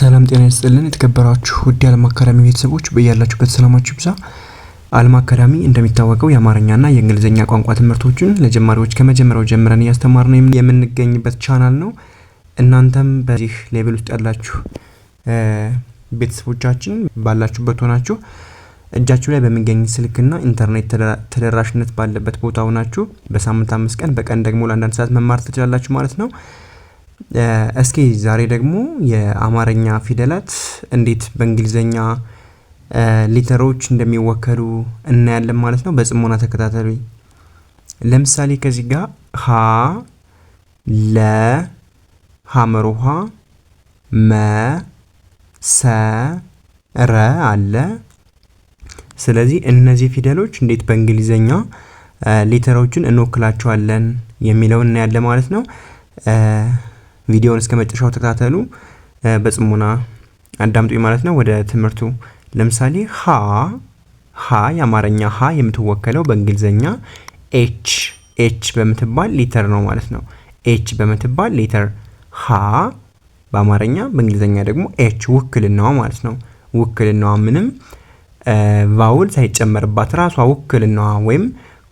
ሰላም ጤና ይስጥልን የተከበራችሁ ውድ የዓለም አካዳሚ ቤተሰቦች በያላችሁበት ሰላማችሁ ይብዛ። ዓለም አካዳሚ እንደሚታወቀው የአማርኛና የእንግሊዝኛ ቋንቋ ትምህርቶችን ለጀማሪዎች ከመጀመሪያው ጀምረን እያስተማርን የምንገኝበት ቻናል ነው። እናንተም በዚህ ሌቭል ውስጥ ያላችሁ ቤተሰቦቻችን ባላችሁበት ሆናችሁ እጃችሁ ላይ በሚገኝ ስልክና ኢንተርኔት ተደራሽነት ባለበት ቦታ ሆናችሁ በሳምንት 5 ቀን በቀን ደግሞ ለአንዳንድ ሰዓት መማር ትችላላችሁ ማለት ነው። እስኪ ዛሬ ደግሞ የአማርኛ ፊደላት እንዴት በእንግሊዘኛ ሊተሮች እንደሚወከሉ እናያለን ማለት ነው። በጽሞና ተከታተሉ። ለምሳሌ ከዚህ ጋር ሀ ለ ሐመሩሃ መ ሰ ረ አለ። ስለዚህ እነዚህ ፊደሎች እንዴት በእንግሊዘኛ ሊተሮችን እንወክላቸዋለን የሚለውን እናያለን ማለት ነው። ቪዲዮውን እስከ መጨረሻው ተከታተሉ፣ በጽሞና አዳምጡኝ ማለት ነው። ወደ ትምህርቱ ለምሳሌ ሀ የአማርኛ ሀ የምትወከለው በእንግሊዘኛ ኤች በምትባል ሊተር ነው ማለት ነው። ኤች በምትባል ሊተር ሀ በአማርኛ በእንግሊዘኛ ደግሞ ኤች ውክልናዋ ማለት ነው። ውክልናዋ ምንም ቫውል ሳይጨመርባት ራሷ ውክልናዋ ወይም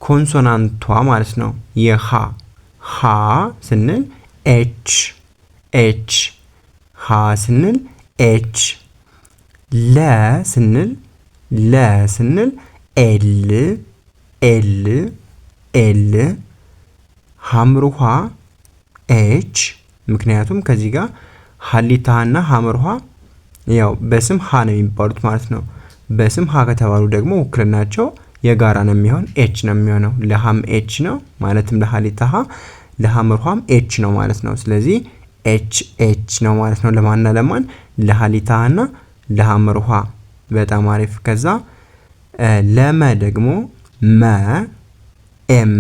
ኮንሶናንቷ ማለት ነው። የሀ ስንል ኤች ሀ ስንል ኤች ለ ስንል ኤል ሐምሩሃ ኤች ምክንያቱም ከዚህ ጋር ሀሊታና ሐምሩሃ ያው በስም ሀ ነው የሚባሉት ማለት ነው። በስም ሀ ከተባሉ ደግሞ ውክልናቸው የጋራ ነው የሚሆን ኤች ነው የሚሆነው። ለሃም ኤች ነው ማለትም ለሀሊታሃ ለሐምሩሃም ኤች ነው ማለት ነው። ስለዚህ ኤች ነው ማለት ነው። ለማንና ለማን ለሀሊታና ለሐምሩሃ። በጣም አሪፍ። ከዛ ለመ ደግሞ ኤም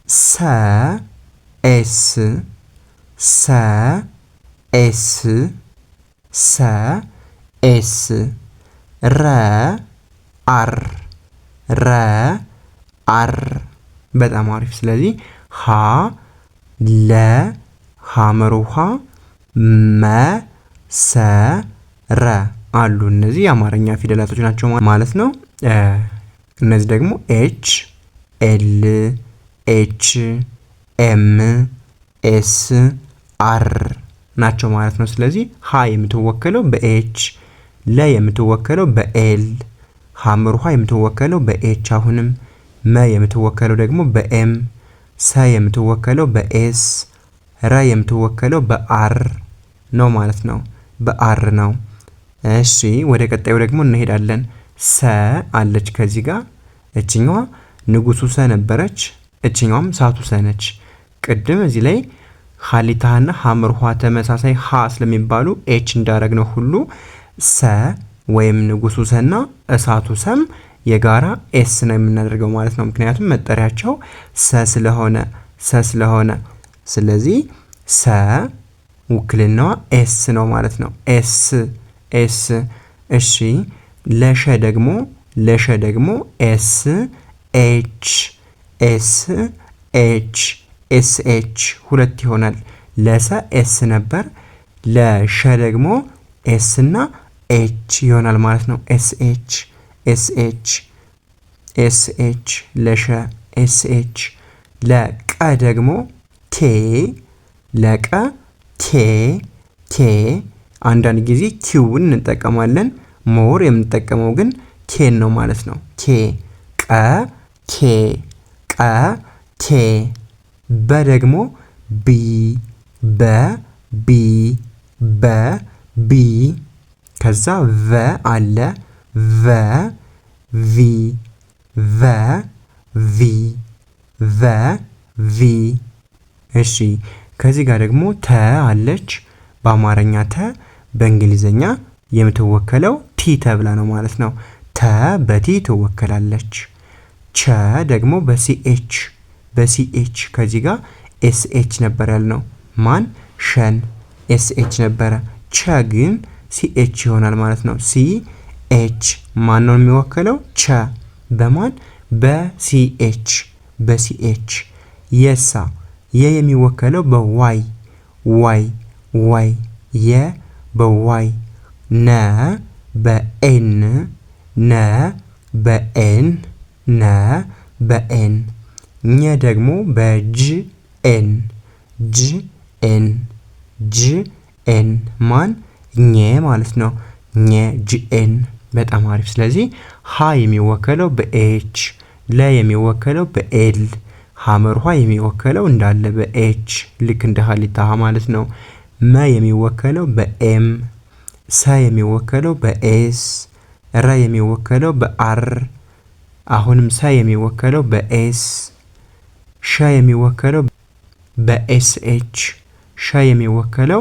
ሰ ኤስ ረ አር በጣም አሪፍ። ስለዚህ ሀ ለ ሐመሩሃ መ ሰ ረ አሉ። እነዚህ የአማርኛ ፊደላቶች ናቸው ማለት ነው። እነዚህ ደግሞ ኤች ኤል ኤች ኤም ኤስ አር ናቸው ማለት ነው። ስለዚህ ሀ የምትወከለው በኤች፣ ለ የምትወከለው በኤል፣ ሐመሩሃ የምትወከለው በኤች፣ አሁንም መ የምትወከለው ደግሞ በኤም፣ ሰ የምትወከለው በኤስ፣ ረ የምትወከለው በአር ነው ማለት ነው። በአር ነው። እሺ ወደ ቀጣዩ ደግሞ እንሄዳለን። ሰ አለች ከዚህ ጋር። እችኛዋ ንጉሱ ሰ ነበረች፣ እችኛዋም ሳቱ ሰ ነች። ቅድም እዚህ ላይ ሀሊታና ሐመሩሃ ተመሳሳይ ሀ ስለሚባሉ ኤች እንዳረግነው ሁሉ ሰ ወይም ንጉሱ ሰና እሳቱ ሰም የጋራ ኤስ ነው የምናደርገው ማለት ነው። ምክንያቱም መጠሪያቸው ሰ ስለሆነ ስለዚህ ሰ ውክልናዋ ኤስ ነው ማለት ነው። ኤስ እሺ ለሸ ደግሞ ኤስ ኤች ሁለት ይሆናል። ለሰ ኤስ ነበር፣ ለሸ ደግሞ ኤስ እና ኤች ይሆናል ማለት ነው። ኤስኤች ለሸ ኤስኤች። ለቀ ደግሞ ኬ አንዳንድ ጊዜ ኪውን እንጠቀማለን። ሞር የምንጠቀመው ግን ኬን ነው ማለት ነው። ኬ በ ደግሞ ቢ ከዛ ቨ አለ ቪ እሺ ከዚህ ጋር ደግሞ ተ አለች። በአማርኛ ተ በእንግሊዘኛ የምትወከለው ቲ ተብላ ነው ማለት ነው። ተ በቲ ትወከላለች። ቸ ደግሞ በሲኤች ከዚህ ጋር ኤስኤች ነበር ያልነው። ማን ሸን ኤስኤች ነበረ። ቸ ግን ሲኤች ይሆናል ማለት ነው። ሲኤች ማን ነው የሚወከለው? ቸ በማን በሲኤች የ የሚወከለው በዋይ ዋይ ዋይ የ በዋይ ነ በኤን ነ በኤን ነ በኤን ኘ ደግሞ በጅ ኤን ጅ ኤን ጅ ኤን ማን ኘ ማለት ነው። ኘ ጅ ኤን በጣም አሪፍ። ስለዚህ ሀ የሚወከለው በኤች ለ የሚወከለው በኤል ሐመርኋ የሚወከለው እንዳለ በኤች ልክ እንደ ሀሊታ ሀ ማለት ነው። መ የሚወከለው በኤም ሰ የሚወከለው በኤስ ረ የሚወከለው በአር አሁንም ሰ የሚወከለው በኤስ ሸ የሚወከለው በኤስኤች ሸ የሚወከለው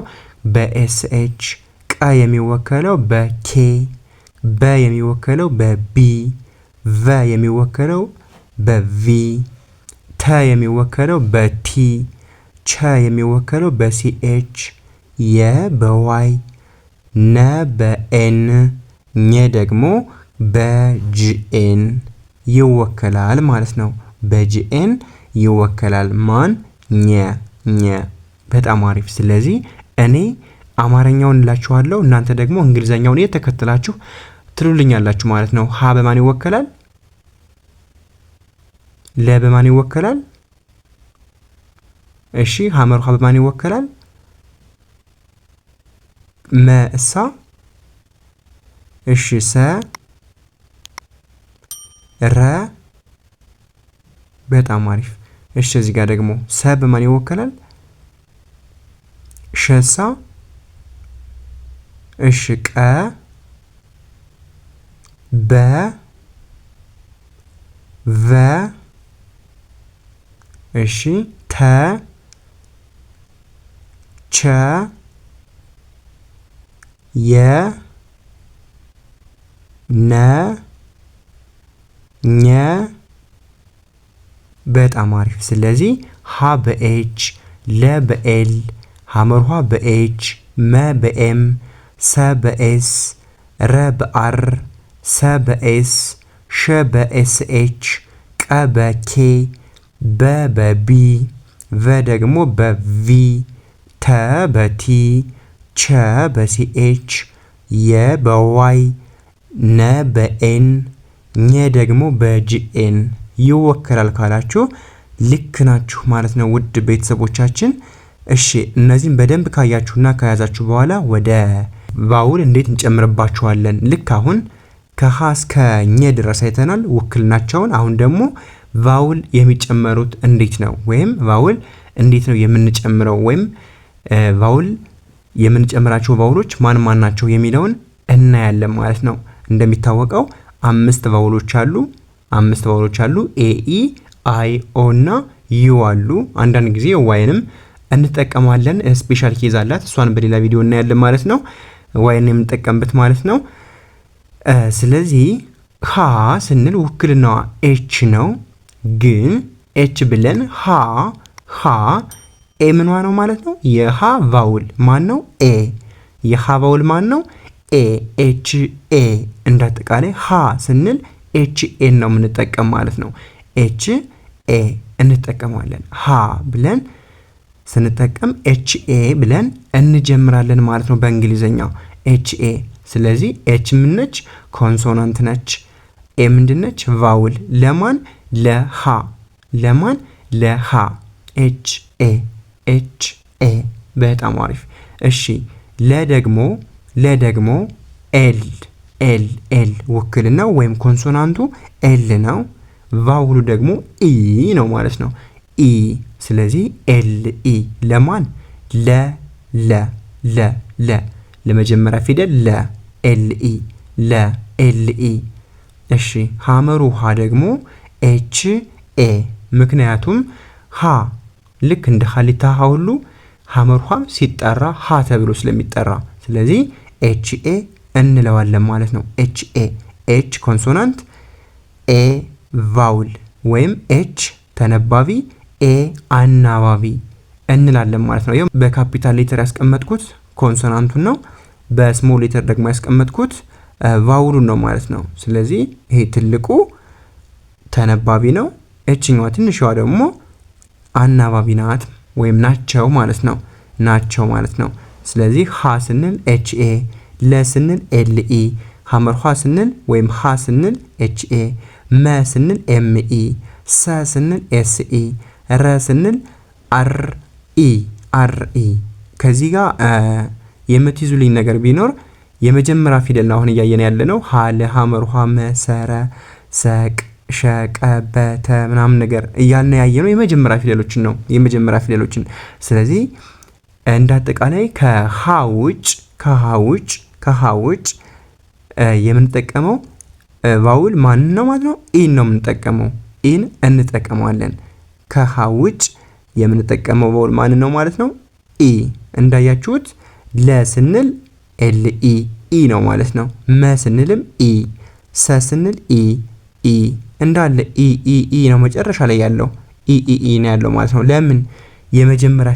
በኤስኤች ቀ የሚወከለው በኬ በ የሚወከለው በቢ ቨ የሚወከለው በቪ ተ የሚወከለው በቲ ቸ የሚወከለው በሲኤች የ በዋይ ነ በኤን ኘ ደግሞ በጂኤን ይወከላል ማለት ነው። በጂኤን ይወከላል ማን ኘ ኘ በጣም አሪፍ። ስለዚህ እኔ አማርኛውን እላችኋለሁ እናንተ ደግሞ እንግሊዘኛውን እየተከተላችሁ ትሉልኛላችሁ ማለት ነው። ሀ በማን ይወከላል? ለ በማን ይወከላል? እሺ ሐመር ሀ በማን ይወከላል? መ እሳ እሺ ሰ ረ በጣም አሪፍ። እሺ እዚህ ጋር ደግሞ ሰ በማን ይወከላል? ሸሳ እሺ ቀ በ ቨ እሺ ተ ቸ የ ነ ኘ በጣም አሪፍ። ስለዚህ ሀ በኤች ለ በኤል ሐመርኋ በኤች መ በኤም ሰ በኤስ ረ በአር ሰ በኤስ ሸ በኤስኤች ቀ በኬ በ በቢ ቨ ደግሞ በቪ ተ በቲ ቸ በሲኤች የ በዋይ ነ በኤን ኘ ደግሞ በጂኤን ይወከላል ካላችሁ ልክ ናችሁ ማለት ነው ውድ ቤተሰቦቻችን። እሺ እነዚህን በደንብ ካያችሁና ከያዛችሁ በኋላ ወደ ቫውል እንዴት እንጨምርባቸዋለን። ልክ አሁን ከሀ እስከ ኘ ድረስ አይተናል ውክልናቸውን። አሁን ደግሞ ቫውል የሚጨመሩት እንዴት ነው ወይም ቫውል እንዴት ነው የምንጨምረው ወይም ቫውል የምንጨምራቸው ቫውሎች ማን ማን ናቸው የሚለውን እናያለን ማለት ነው። እንደሚታወቀው አምስት ቫውሎች አሉ ኤ ኢ አይ ኦ እና ዩ አሉ። አንዳንድ ጊዜ ዋይንም እንጠቀማለን ስፔሻል ኬዝ አላት እሷን በሌላ ቪዲዮ እናያለን ማለት ነው። ዋይን የምንጠቀምበት ማለት ነው። ስለዚህ ሀ ስንል ውክልናዋ ኤች ነው። ግን ኤች ብለን ሀ ኤ ምንዋ ነው ማለት ነው። የሀ ቫውል ማን ነው? ኤ የሀ ቫውል ማን ነው? ኤ ኤች ኤ እንዳጠቃላይ ሀ ስንል ኤች ኤ ነው የምንጠቀም ማለት ነው። ኤች ኤ እንጠቀማለን። ሀ ብለን ስንጠቀም ኤች ኤ ብለን እንጀምራለን ማለት ነው በእንግሊዘኛው ኤች ኤ። ስለዚህ ኤች ምን ነች? ኮንሶናንት ነች። ኤ ምንድነች? ቫውል ለማን? ለሃ ለማን? ለሃ ኤች ኤ ኤች ኤ በጣም አሪፍ። እሺ ለደግሞ ኤል ኤል ኤል ውክልናው ወይም ኮንሶናንቱ ኤል ነው። ቫውሉ ደግሞ ኢ ነው ማለት ነው ኢ። ስለዚህ ኤል ኢ ለማን? ለ ለመጀመሪያ ፊደል ለ ኤል ኢ ለ ኤል ኢ። እሺ ሐመሩ ሀ ደግሞ ኤች ኤ ምክንያቱም ሀ ልክ እንደ ሀሊታ ሀ ሁሉ ሐመሩ ሀ ሲጠራ ሀ ተብሎ ስለሚጠራ ስለዚህ ኤች ኤ እንለዋለን ማለት ነው። ኤች ኤ ኤች ኮንሶናንት ኤ ቫውል ወይም ኤች ተነባቢ ኤ አናባቢ እንላለን ማለት ነው። ይሄም በካፒታል ሌተር ያስቀመጥኩት ኮንሶናንቱን ነው። በስሞል ሌተር ደግሞ ያስቀመጥኩት ቫውሉን ነው ማለት ነው። ስለዚህ ይሄ ትልቁ ተነባቢ ነው። እችኛዋ ትንሽዋ ደግሞ አናባቢ ናት ወይም ናቸው ማለት ነው። ናቸው ማለት ነው። ስለዚህ ሀ ስንል ኤችኤ፣ ለ ስንል ኤልኢ፣ ሐመርኋ ስንል ወይም ሀ ስንል ኤችኤ፣ መ ስንል ኤምኢ፣ ሰ ስንል ኤስኢ፣ ረ ስንል አርኢ። ከዚህ ጋር የምትይዙልኝ ነገር ቢኖር የመጀመሪያ ፊደል ነው አሁን እያየን ያለ ነው። ሀ ለ ሐመርኋ መ ሰረ ሰቅ ሸቀ በተ ምናምን ነገር እያልን ያየ ነው የመጀመሪያ ፊደሎችን ነው የመጀመሪያ ፊደሎችን። ስለዚህ እንደ አጠቃላይ ከሀ ውጭ የምንጠቀመው ቫውል ማን ነው ማለት ነው? ኢን ነው የምንጠቀመው። ኢን እንጠቀመዋለን። ከሀ ውጭ የምንጠቀመው ቫውል ማን ነው ማለት ነው? ኢ። እንዳያችሁት ለ ስንል ኤል ኢ ነው ማለት ነው። መ ስንልም ኢ፣ ሰ ስንል ኢ እንዳለ ኢ ነው መጨረሻ ላይ ያለው ኢ ነው ያለው ማለት ነው። ለምን? የመጀመሪያ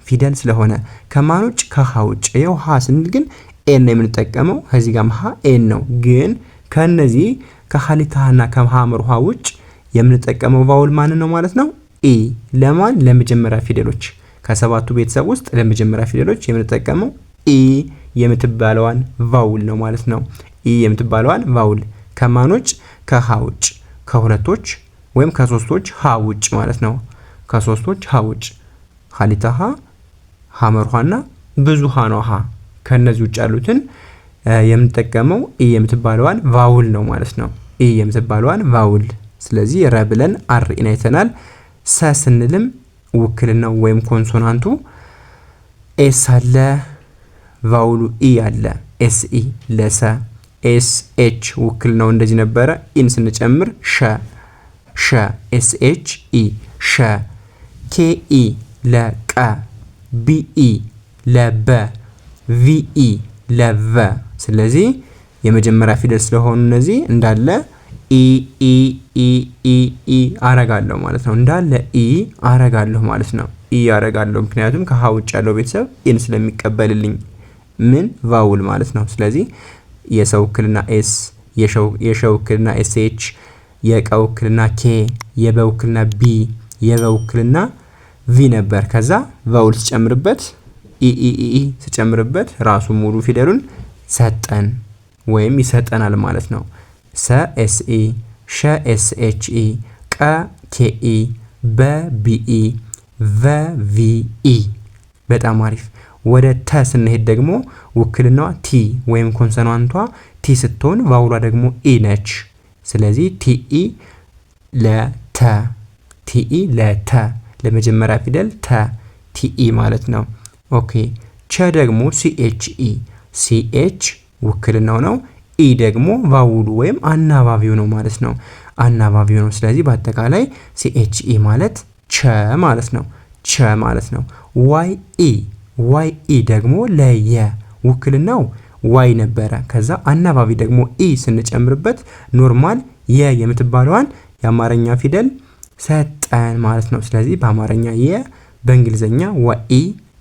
ፊደል ስለሆነ ከማን ውጭ? ከሀ ውጭ። ይኸው ሀ ስንል ግን ኤን ነው የምንጠቀመው። ከዚህ ጋር ሀ ኤን ነው። ግን ከነዚህ ከሀሊታና ከሐመርኋ ውጭ የምንጠቀመው ቫውል ማን ነው ማለት ነው? ኢ። ለማን? ለመጀመሪያ ፊደሎች። ከሰባቱ ቤተሰብ ውስጥ ለመጀመሪያ ፊደሎች የምንጠቀመው ኢ የምትባለዋን ቫውል ነው ማለት ነው። ኢ የምትባለዋን ቫውል ከማኖች? ከሀ ውጭ፣ ከሁለቶች ወይም ከሶስቶች ሀ ውጭ ማለት ነው። ከሶስቶች ሀ ውጭ ሀሊታ ሀ፣ ሐመርኋና ብዙሃኗ ሀ ከነዚህ ውጭ ያሉትን የምንጠቀመው ኢ የምትባለዋን ቫውል ነው ማለት ነው። ኢ የምትባለዋን ቫውል። ስለዚህ ረ ብለን አርኢን አይተናል። ሰ ስንልም ውክልናው ወይም ኮንሶናንቱ ኤስ አለ፣ ቫውሉ ኢ አለ። ኤስ ኢ ለሰ። ኤስ ኤች ውክልናው እንደዚህ ነበረ። ኢን ስንጨምር ሸ ኤስ ኤች ኢ ሸ። ኬ ኢ ለቀ፣ ቢ ኢ ለበ፣ ቪ ኢ ለቨ። ስለዚህ የመጀመሪያ ፊደል ስለሆኑ እነዚህ እንዳለ ኢ አረጋለሁ ማለት ነው። እንዳለ ኢ አረጋለሁ ማለት ነው። ኢ አረጋለሁ ምክንያቱም ከሀ ውጭ ያለው ቤተሰብ ኢን ስለሚቀበልልኝ ምን ቫውል ማለት ነው። ስለዚህ የሰው ውክልና ኤስ፣ የሸ ውክልና ኤስ ኤች፣ የቀ ውክልና ኬ፣ የበ ውክልና ቢ፣ የበ ውክልና ቪ ነበር። ከዛ ቫውል ስጨምርበት ኢ ስጨምርበት ራሱ ሙሉ ፊደሉን ሰጠን ወይም ይሰጠናል ማለት ነው። ሰ ኤስ ኢ፣ ሸ ኤስ ኤች ኢ፣ ቀ ኬ ኢ፣ በ ቢ ኢ፣ ቨ ቪ ኢ። በጣም አሪፍ። ወደ ተ ስንሄድ ደግሞ ውክልናዋ ቲ ወይም ኮንሶናንቷ ቲ ስትሆን ቫውሏ ደግሞ ኢ ነች። ስለዚህ ቲኢ ለተ ለመጀመሪያ ፊደል ተ ቲኢ ማለት ነው። ኦኬ። ቸ ደግሞ ሲኤች ውክልናው ነው። ኢ ደግሞ ቫውሉ ወይም አናባቢው ነው ማለት ነው። አናባቢው ነው። ስለዚህ በአጠቃላይ ሲኤችኢ ማለት ቸ ማለት ነው። ቸ ማለት ነው። ዋይ ኢ ደግሞ ለየ ውክልናው ዋይ ነበረ። ከዛ አናባቢ ደግሞ ኢ ስንጨምርበት ኖርማል የ የምትባለዋን የአማርኛ ፊደል ሰጠን ማለት ነው። ስለዚህ በአማርኛ የ፣ በእንግሊዘኛ ዋኢ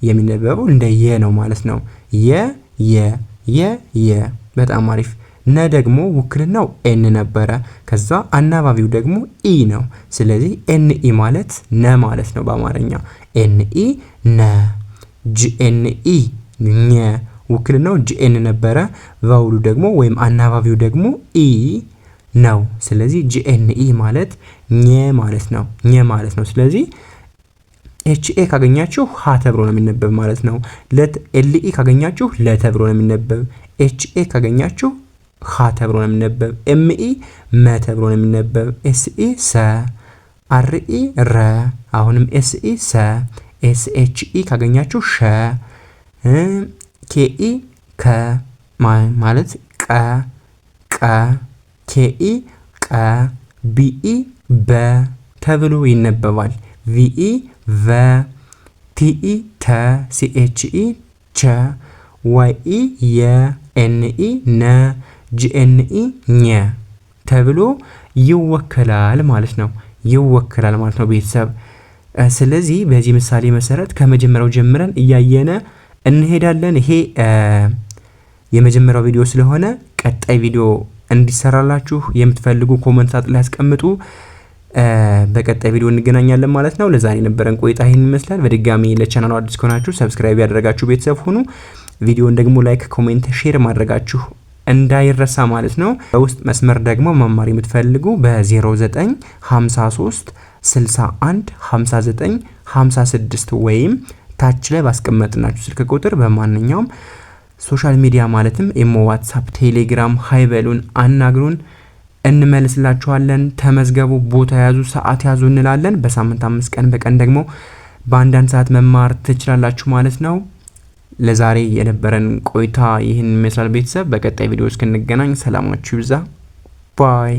የሚነበበው እንደ የ ነው ማለት ነው። የ በጣም አሪፍ። ነ ደግሞ ውክልናው ኤን ነበረ። ከዛ አናባቢው ደግሞ ኢ ነው። ስለዚህ ኤንኢ ማለት ነ ማለት ነው በአማርኛ ኤንኢ ነ። ጂኤንኢ ኘ ውክልናው ጂኤን ነበረ። ቫውሉ ደግሞ ወይም አናባቢው ደግሞ ኢ ነው። ስለዚህ ጂኤንኢ ማለት ኘ ማለት ነው። ስለዚህ ኤችኤ ካገኛችሁ ሀ ተብሎ ነው የሚነበብ ማለት ነው። ኤልኢ ካገኛችሁ ለ ተብሎ ነው የሚነበብ። ኤችኤ ካገኛችሁ ሀ ተብሎ ነው የሚነበብ። ኤምኢ መ ተብሎ ነው የሚነበብ። ኤስኢ ሰ፣ አርኢ ረ፣ አሁንም ኤስኢ ሰ። ኤስኤችኢ ካገኛችሁ ሸ፣ ኬኢ ከ ማለት ቀ፣ ኬኢ ቀ፣ ቢኢ በ ተብሎ ይነበባል። ቪኢ ቨ፣ ቲኢ ተ፣ ሲኤችኢ ቸ፣ ዋይኢ የ፣ ኤንኢ ነ፣ ጂኤንኢ ኘ ተብሎ ይወከላል ማለት ነው። ቤተሰብ ስለዚህ በዚህ ምሳሌ መሰረት ከመጀመሪያው ጀምረን እያየነ እንሄዳለን። ይሄ የመጀመሪያው ቪዲዮ ስለሆነ ቀጣይ ቪዲዮ እንዲሰራላችሁ የምትፈልጉ ኮሜንት ላይ አስቀምጡ። በቀጣይ ቪዲዮ እንገናኛለን ማለት ነው። ለዛሬ የነበረን ቆይታ ይህን ይመስላል። በድጋሚ ለቻናሉ አዲስ ከሆናችሁ ሰብስክራይብ ያደረጋችሁ ቤተሰብ ሁኑ። ቪዲዮን ደግሞ ላይክ፣ ኮሜንት፣ ሼር ማድረጋችሁ እንዳይረሳ ማለት ነው። በውስጥ መስመር ደግሞ መማር የምትፈልጉ በ0953 61 59 56 ወይም ታች ላይ ባስቀመጥናችሁ ስልክ ቁጥር በማንኛውም ሶሻል ሚዲያ ማለትም ኢሞ፣ ዋትስአፕ፣ ቴሌግራም ሃይበሉን አናግሩን፣ እንመልስላችኋለን። ተመዝገቡ፣ ቦታ ያዙ፣ ሰዓት ያዙ እንላለን። በሳምንት 5 ቀን በቀን ደግሞ በአንዳንድ ሰዓት መማር ትችላላችሁ ማለት ነው። ለዛሬ የነበረን ቆይታ ይህን ይመስላል ቤተሰብ። በቀጣይ ቪዲዮ እስክንገናኝ ሰላማችሁ ይብዛ። ባይ